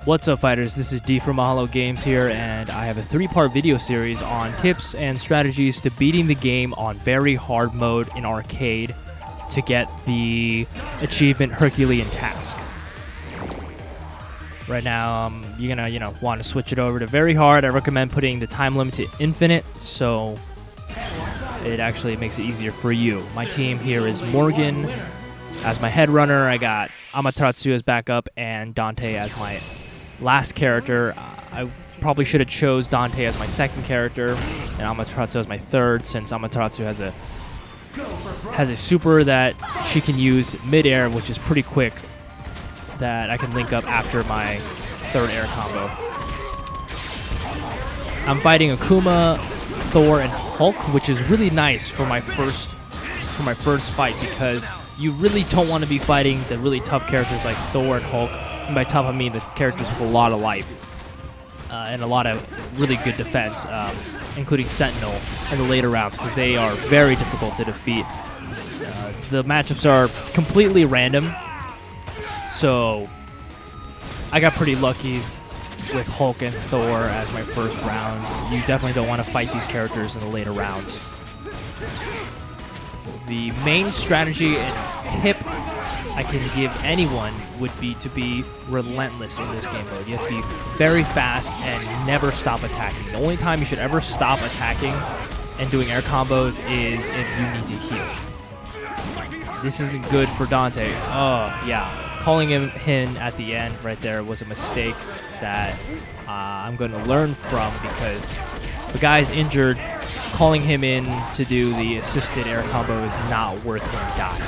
What's up, fighters? This is D from Mahalo Games here, and I have a 3-part video series on tips and strategies to beating the game on very hard mode in arcade to get the achievement Herculean Task. Right now, you're gonna want to switch it over to very hard. I recommend putting the time limit to infinite, so it actually makes it easier for you. My team here is Morgan as my head runner. I got Amaterasu as backup and Dante as my last character. I probably should have chose Dante as my second character and Amaterasu as my third, since Amaterasu has a super that she can use mid-air, which is pretty quick, that I can link up after my third air combo. I'm fighting Akuma, Thor, and Hulk, which is really nice for my first fight, because you really don't want to be fighting the really tough characters like Thor and Hulk. And by tough, I mean the characters with a lot of life and a lot of really good defense, including Sentinel in the later rounds, because they are very difficult to defeat. The matchups are completely random, so I got pretty lucky with Hulk and Thor as my first round. You definitely don't want to fight these characters in the later rounds. The main strategy and tip I can give anyone would be to be relentless in this game mode. You have to be very fast and never stop attacking. The only time you should ever stop attacking and doing air combos is if you need to heal. This isn't good for Dante. Oh, yeah. Calling him at the end right there was a mistake that I'm going to learn from, because the guy's injured. Calling him in to do the assisted air combo is not worth him dying.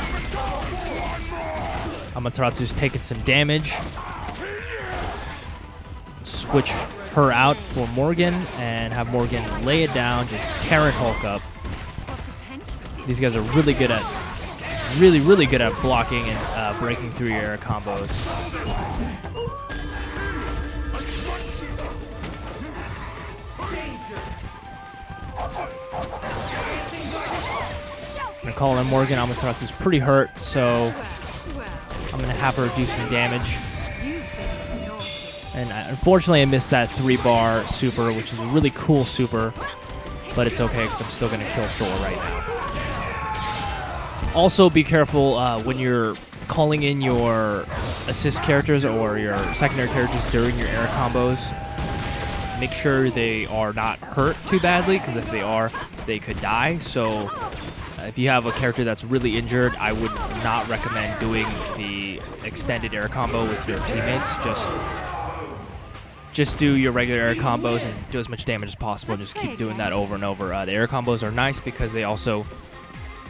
Amaterasu's taking some damage. Switch her out for Morgan and have Morgan lay it down, just tearing Hulk up. These guys are really good at blocking and breaking through your air combos. I'm gonna call in Morgan. Amaterasu's pretty hurt, so I'm gonna have her do some damage. And unfortunately, I missed that 3-bar super, which is a really cool super, but it's okay because I'm still gonna kill Thor right now. Also, be careful when you're calling in your assist characters or your secondary characters during your air combos. Make sure they are not hurt too badly, because if they are, they could die. So if you have a character that's really injured, I would not recommend doing the extended air combo with your teammates. Just do your regular air combos and do as much damage as possible. Just keep doing that over and over. The air combos are nice because they also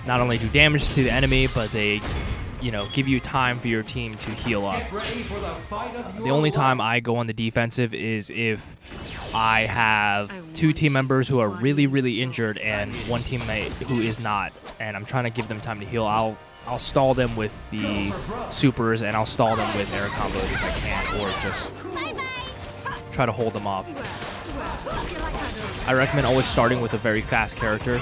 not only do damage to the enemy, but they give you time for your team to heal up. The only time I go on the defensive is if I have 2 team members who are really, really injured and one teammate who is not, and I'm trying to give them time to heal. I'll stall them with the supers, and I'll stall them with air combos if I can, or just try to hold them off. I recommend always starting with a very fast character.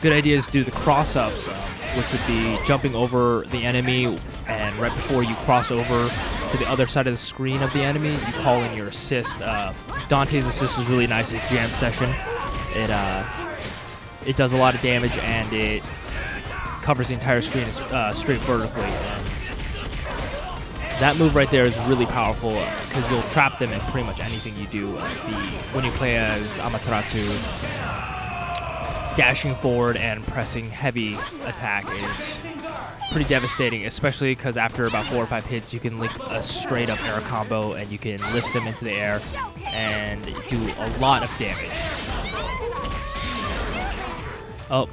Good idea is to do the cross-ups, which would be jumping over the enemy, and right before you cross over to the other side of the screen of the enemy, you call in your assist. Dante's assist is really nice at jam session. It does a lot of damage, and it covers the entire screen straight vertically. That move right there is really powerful, because you'll trap them in pretty much anything you do. When you play as Amaterasu, dashing forward and pressing heavy attack is pretty devastating, especially because after about 4 or 5 hits, you can link a straight up air combo and you can lift them into the air and do a lot of damage. Oh,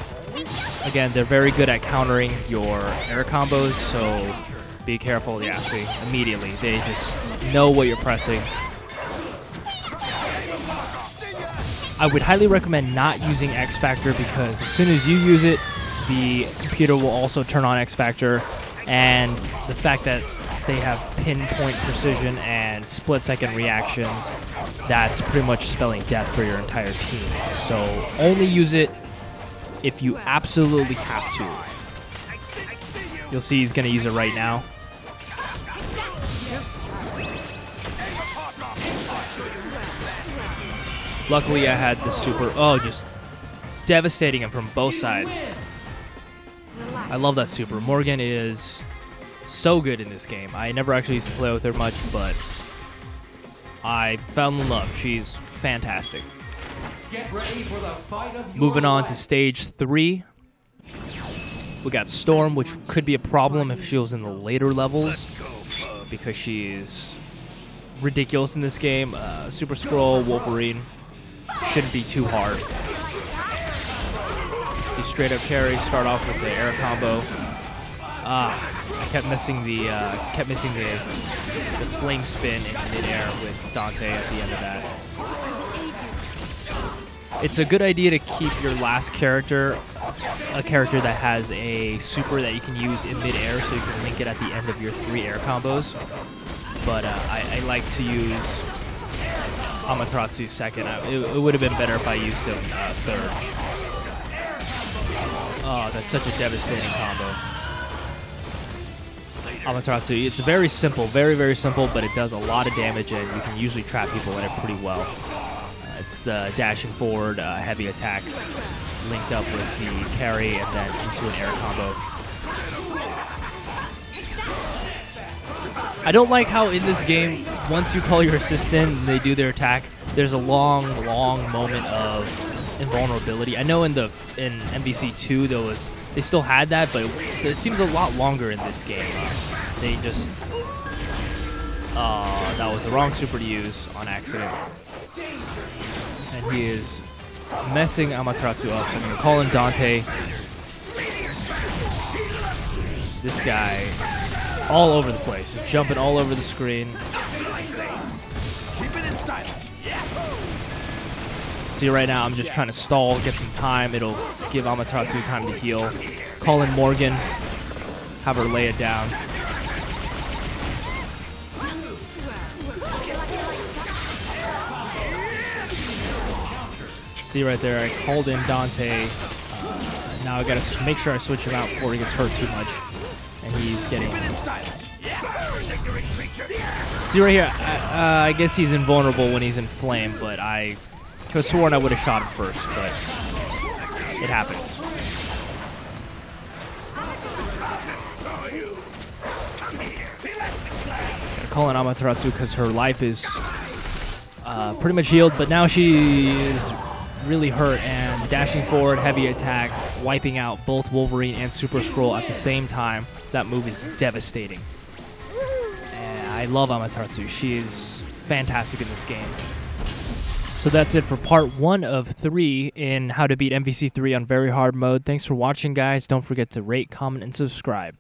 again, they're very good at countering your air combos, so be careful. Yeah, see, immediately they just know what you're pressing. I would highly recommend not using X Factor, because as soon as you use it, the computer will also turn on X Factor, and the fact that they have pinpoint precision and split-second reactions, that's pretty much spelling death for your entire team. So only use it if you absolutely have to. You'll see he's going to use it right now. Luckily, I had the super. Oh, just devastating him from both sides. I love that super. Morgan is so good in this game. I never actually used to play with her much, but I fell in love. She's fantastic. Get ready for the fight of Moving on to stage 3. We got Storm, which could be a problem if she was in the later levels, because she is ridiculous in this game. Super Scroll, Wolverine shouldn't be too hard. The straight up carry, start off with the air combo. I kept missing the fling spin in midair with Dante at the end of that. It's a good idea to keep your last character a character that has a super that you can use in midair, so you can link it at the end of your 3 air combos. But I like to use Amaterasu second. It would have been better if I used him third. Oh, that's such a devastating combo. Amaterasu, it's very simple, very, very simple, but it does a lot of damage, and you can usually trap people in it pretty well. It's the dashing forward, heavy attack, linked up with the carry, and then into an air combo. I don't like how in this game, once you call your assistant and they do their attack, there's a long, long moment of invulnerability. I know in MVC 2 they still had that, but it seems a lot longer in this game. They just that was the wrong super to use on accident, and he is messing Amaterasu up. So I'm gonna call in Dante. This guy all over the place, just jumping all over the screen. See, right now I'm just trying to stall, get some time. It'll give Amaterasu time to heal. Call in Morgan, have her lay it down. See right there, I called in Dante. Now I gotta make sure I switch him out before he gets hurt too much. And he's getting... See right here, I guess he's invulnerable when he's in flame, but I could have sworn I would have shot him first, but it happens. Gotta call in Amaterasu because her life is pretty much healed, but now she is really hurt, and dashing forward, heavy attack, wiping out both Wolverine and Super Scroll at the same time. That move is devastating. And I love Amaterasu. She is fantastic in this game. So that's it for part 1 of 3 in how to beat MVC 3 on very hard mode. Thanks for watching, guys. Don't forget to rate, comment, and subscribe.